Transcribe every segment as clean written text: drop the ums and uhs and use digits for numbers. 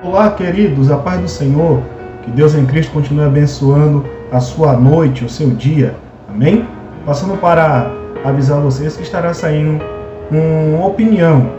Olá, queridos, a paz do Senhor, que Deus em Cristo continue abençoando a sua noite, o seu dia, amém? Passando para avisar vocês que estará saindo uma opinião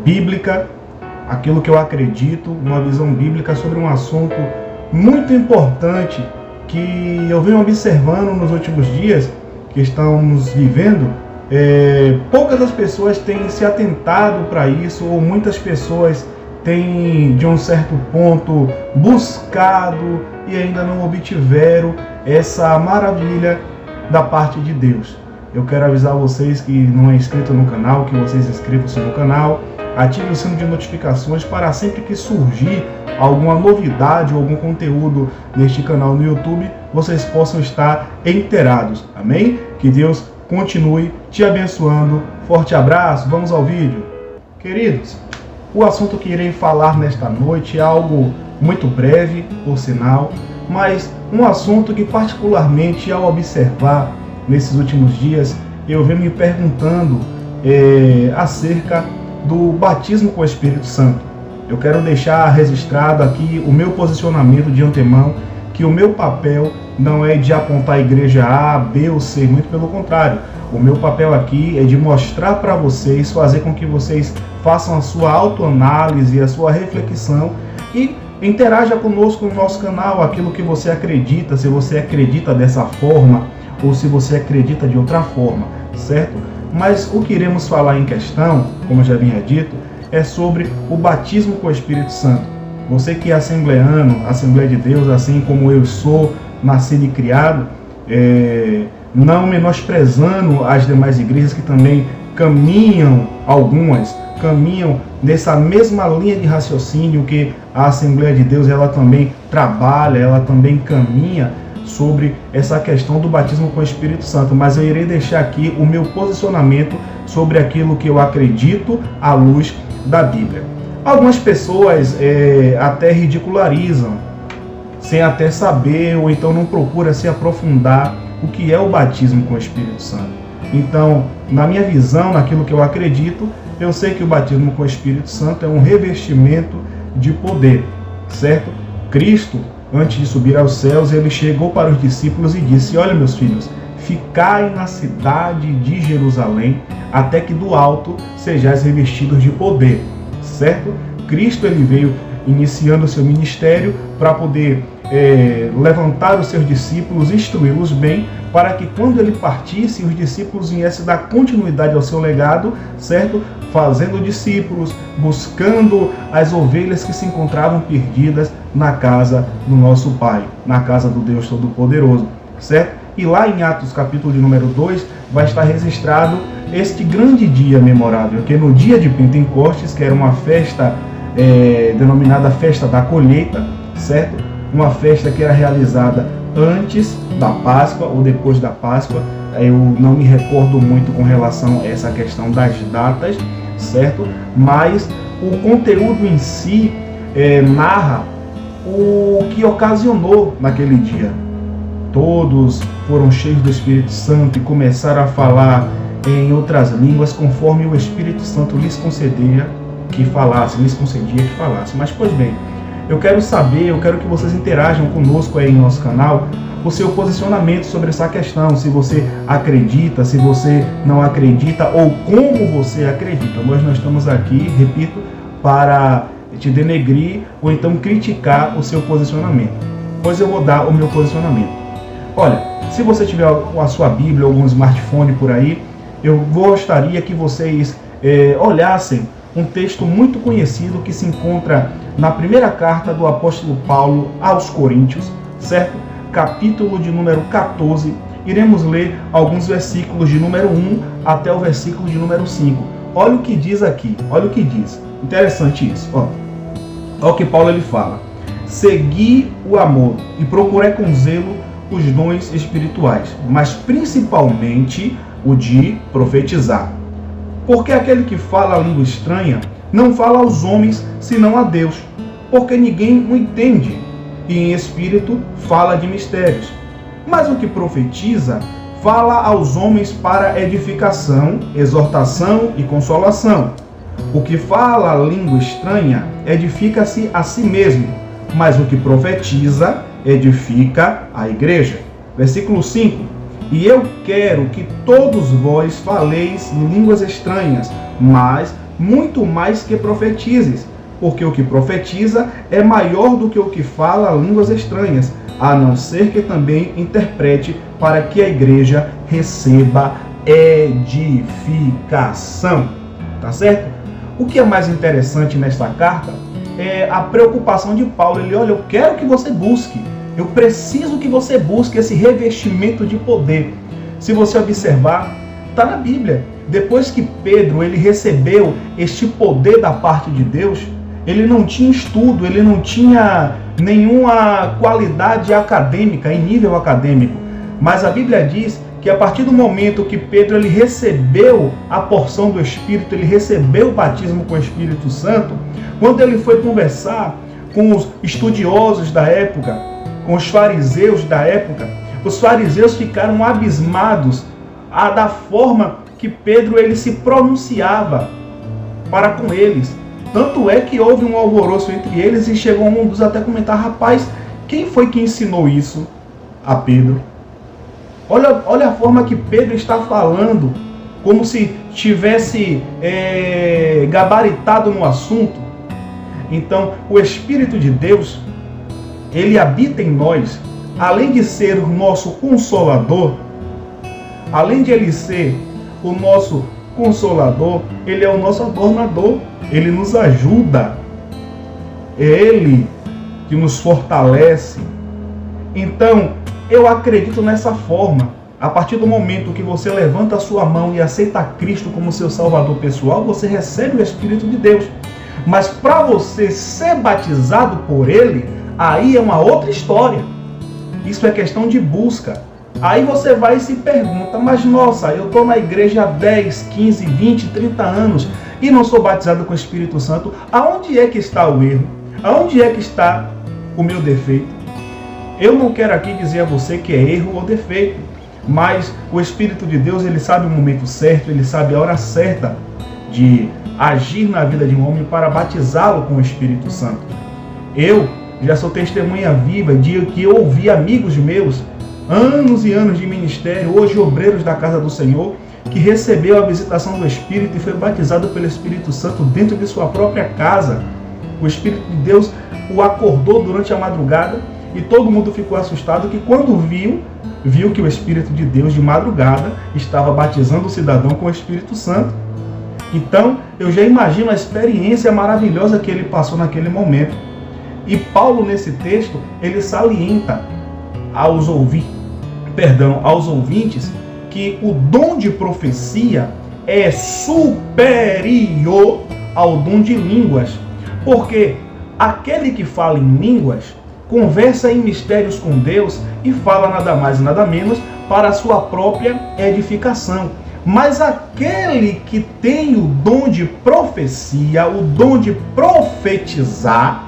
bíblica, aquilo que eu acredito, uma visão bíblica sobre um assunto muito importante que eu venho observando nos últimos dias que estamos vivendo. Poucas das pessoas têm se atentado para isso, ou muitas pessoas têm, de um certo ponto, buscado e ainda não obtiveram essa maravilha da parte de Deus. Eu quero avisar vocês que não é inscrito no canal, que vocês inscrevam-se no canal, ative o sino de notificações para sempre que surgir alguma novidade ou algum conteúdo neste canal no YouTube, vocês possam estar inteirados, amém? Que Deus continue te abençoando. Forte abraço, vamos ao vídeo. Queridos, o assunto que irei falar nesta noite é algo muito breve, por sinal, mas um assunto que particularmente ao observar nesses últimos dias, eu venho me perguntando acerca do batismo com o Espírito Santo. Eu quero deixar registrado aqui o meu posicionamento de antemão, que o meu papel não é de apontar a igreja A, B ou C, muito pelo contrário. O meu papel aqui é de mostrar para vocês, fazer com que vocês façam a sua autoanálise, a sua reflexão e interaja conosco no nosso canal, aquilo que você acredita, se você acredita dessa forma ou se você acredita de outra forma, certo? Mas o que iremos falar em questão, como eu já havia dito, é sobre o batismo com o Espírito Santo. Você que é assembleano, Assembleia de Deus, assim como eu sou, nascido e criado, não menosprezando as demais igrejas que também caminham, algumas caminham nessa mesma linha de raciocínio que a Assembleia de Deus, ela também trabalha, ela também caminha sobre essa questão do batismo com o Espírito Santo, mas eu irei deixar aqui o meu posicionamento sobre aquilo que eu acredito à luz da Bíblia. Algumas pessoas até ridicularizam, sem até saber, ou então não procura se aprofundar o que é o batismo com o Espírito Santo. Então, na minha visão, naquilo que eu acredito, eu sei que o batismo com o Espírito Santo é um revestimento de poder, certo? Cristo, antes de subir aos céus, ele chegou para os discípulos e disse: olha, meus filhos, ficai na cidade de Jerusalém, até que do alto sejais revestidos de poder, certo? Cristo, ele veio iniciando o seu ministério para poder levantar os seus discípulos, instruí-los bem, para que quando ele partisse, os discípulos viessem dar continuidade ao seu legado, certo? Fazendo discípulos, buscando as ovelhas que se encontravam perdidas na casa do nosso Pai, na casa do Deus Todo-Poderoso, certo? E lá em Atos capítulo de número 2, vai estar registrado este grande dia memorável, que no dia de Pentecostes, que era uma festa denominada Festa da Colheita, certo? Uma festa que era realizada antes da Páscoa ou depois da Páscoa. Eu não me recordo muito com relação a essa questão das datas, certo? Mas o conteúdo em si narra o que ocasionou naquele dia. Todos foram cheios do Espírito Santo e começaram a falar em outras línguas conforme o Espírito Santo lhes concedia que falasse, Mas, pois bem, eu quero saber, eu quero que vocês interajam conosco aí no nosso canal, o seu posicionamento sobre essa questão, se você acredita, se você não acredita, ou como você acredita. Nós não estamos aqui, repito, para te denegrir ou então criticar o seu posicionamento, pois eu vou dar o meu posicionamento. Olha, se você tiver a sua Bíblia ou algum smartphone por aí, eu gostaria que vocês olhassem um texto muito conhecido que se encontra na primeira carta do apóstolo Paulo aos Coríntios, certo? Capítulo de número 14, iremos ler alguns versículos de número 1 até o versículo de número 5. Olha o que diz aqui, olha o que diz. Interessante isso, ó. Olha o que Paulo ele fala. Segui o amor e procurei com zelo os dons espirituais, mas principalmente o de profetizar. Porque aquele que fala a língua estranha não fala aos homens, senão a Deus, porque ninguém o entende, e em espírito fala de mistérios. Mas o que profetiza fala aos homens para edificação, exortação e consolação. O que fala a língua estranha edifica-se a si mesmo, mas o que profetiza edifica a igreja. Versículo 5. E eu quero que todos vós faleis línguas estranhas, mas muito mais que profetizes, porque o que profetiza é maior do que o que fala línguas estranhas, a não ser que também interprete, para que a igreja receba edificação. Tá certo? O que é mais interessante nesta carta é a preocupação de Paulo. Ele, olha, eu quero que você busque, eu preciso que você busque esse revestimento de poder. Se você observar, está na Bíblia. Depois que Pedro ele recebeu este poder da parte de Deus, ele não tinha estudo, ele não tinha nenhuma qualidade acadêmica, em nível acadêmico. Mas a Bíblia diz que a partir do momento que Pedro ele recebeu a porção do Espírito, ele recebeu o batismo com o Espírito Santo, quando ele foi conversar com os estudiosos da época, com os fariseus da época, os fariseus ficaram abismados da forma que Pedro ele se pronunciava para com eles. Tanto é que houve um alvoroço entre eles e chegou um dos até comentar, rapaz, quem foi que ensinou isso a Pedro? Olha a forma que Pedro está falando, como se tivesse gabaritado no assunto. Então, o Espírito de Deus, ele habita em nós, além de ser o nosso consolador, além de ele ser o nosso consolador, ele é o nosso adornador, ele nos ajuda, é ele que nos fortalece. Então, eu acredito nessa forma. A partir do momento que você levanta a sua mão e aceita Cristo como seu salvador pessoal, você recebe o Espírito de Deus. Mas para você ser batizado por ele, aí é uma outra história. Isso é questão de busca. Aí você vai e se pergunta, mas nossa, eu estou na igreja há 10, 15, 20, 30 anos e não sou batizado com o Espírito Santo. Aonde é que está o erro? Aonde é que está o meu defeito? Eu não quero aqui dizer a você que é erro ou defeito, mas o Espírito de Deus, ele sabe o momento certo, ele sabe a hora certa de agir na vida de um homem para batizá-lo com o Espírito Santo. Eu já sou testemunha viva de que eu ouvi amigos meus, anos e anos de ministério, hoje obreiros da casa do Senhor, que recebeu a visitação do Espírito e foi batizado pelo Espírito Santo dentro de sua própria casa. O Espírito de Deus o acordou durante a madrugada e todo mundo ficou assustado que quando viu que o Espírito de Deus de madrugada estava batizando o cidadão com o Espírito Santo. Então, eu já imagino a experiência maravilhosa que ele passou naquele momento. E Paulo, nesse texto, ele salienta aos ouvintes que o dom de profecia é superior ao dom de línguas. Porque aquele que fala em línguas conversa em mistérios com Deus e fala nada mais e nada menos para a sua própria edificação. Mas aquele que tem o dom de profecia, o dom de profetizar,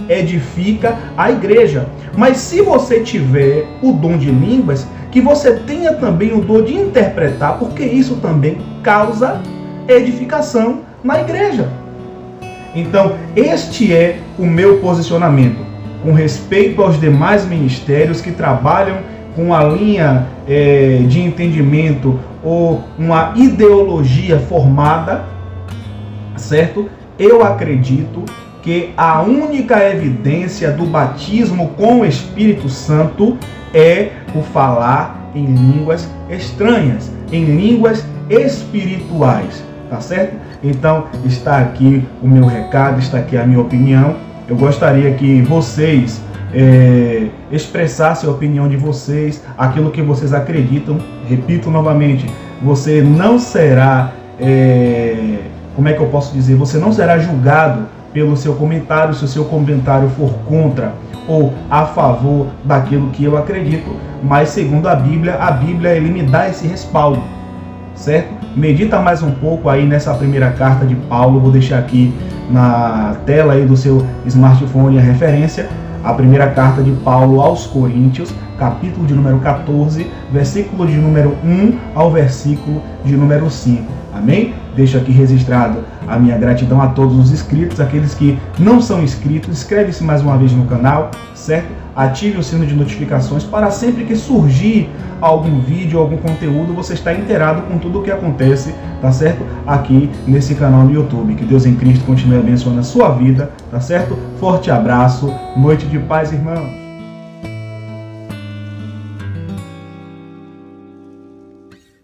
edifica a igreja. Mas se você tiver o dom de línguas, que você tenha também o dom de interpretar, porque isso também causa edificação na igreja. Então, este é o meu posicionamento com respeito aos demais ministérios que trabalham com a linha de entendimento ou uma ideologia formada, certo? Eu acredito que a única evidência do batismo com o Espírito Santo é o falar em línguas estranhas, em línguas espirituais, tá certo? Então, está aqui o meu recado, está aqui a minha opinião. Eu gostaria que vocês expressassem a opinião de vocês, aquilo que vocês acreditam. Repito novamente, você não será, como é que eu posso dizer? Você não será julgado pelo seu comentário, se o seu comentário for contra ou a favor daquilo que eu acredito, mas segundo a Bíblia ele me dá esse respaldo, certo? Medita mais um pouco aí nessa primeira carta de Paulo. Vou deixar aqui na tela aí do seu smartphone a referência, a primeira carta de Paulo aos Coríntios, capítulo de número 14, versículo de número 1 ao versículo de número 5. Amém? Deixo aqui registrado a minha gratidão a todos os inscritos, aqueles que não são inscritos, inscreve-se mais uma vez no canal, certo? Ative o sino de notificações para sempre que surgir algum vídeo, algum conteúdo, você está inteirado com tudo o que acontece, tá certo? Aqui nesse canal no YouTube. Que Deus em Cristo continue abençoando a sua vida, tá certo? Forte abraço, noite de paz, irmãos.